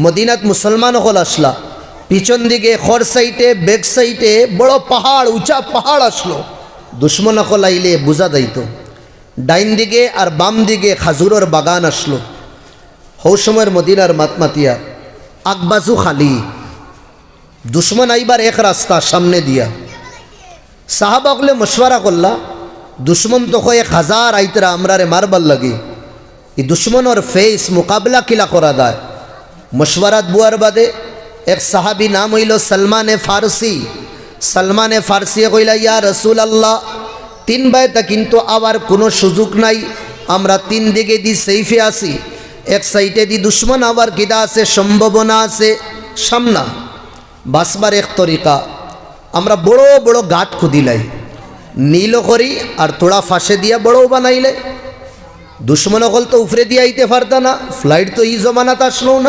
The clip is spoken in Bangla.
মদিনাত মুসলমান হল আসলা, পিছন দিকে খর সাইটে ব্যাক সাইটে বড় পাহাড়, উঁচা পাহাড় আসলো। দুশ্মন হল আইলে বুঝা যাইত। ডাইন দিকে আর বাম দিকে খাজুরের বাগান আসলো। হৌ সময়ের মদিনার মাতমাতিয়া আকবাজু খালি, দুশ্মন আইবার এক রাস্তা সামনে দিয়া। সাহাবা হলে মশওয়ারা করলা, দুশ্মন তো 1000 আইতরা আমরারে মারবার লাগে, এই দুশ্মনের ফেস মোকাবলা কিলা করা যায়। মশওয়ারাত বুয়ার বাদে এক সাহাবি নাম হইল সলমানে ফারসি। সলমানে ফারসি কইলা, ইয়া রসুল আল্লাহ, 3 বাইতা কিন্তু আবার কোনো সুযোগ নাই, আমরা 3 দিকে দি সেফে আসি, এক সাইডে দি দুশ্মন আবার কিদা আছে, সম্ভাবনা আছে সামনা। বাসবার এক তরিকা, আমরা বড় বড় গাঁট খুদিলাই, নীল করি আর তোড়া ফাঁসে দিয়া বড় বানাইলে। দুশ্মন হল তো উফরে দিয়ে আইতে পারতা না, ফ্লাইট তো এই জমানাত আসলো না।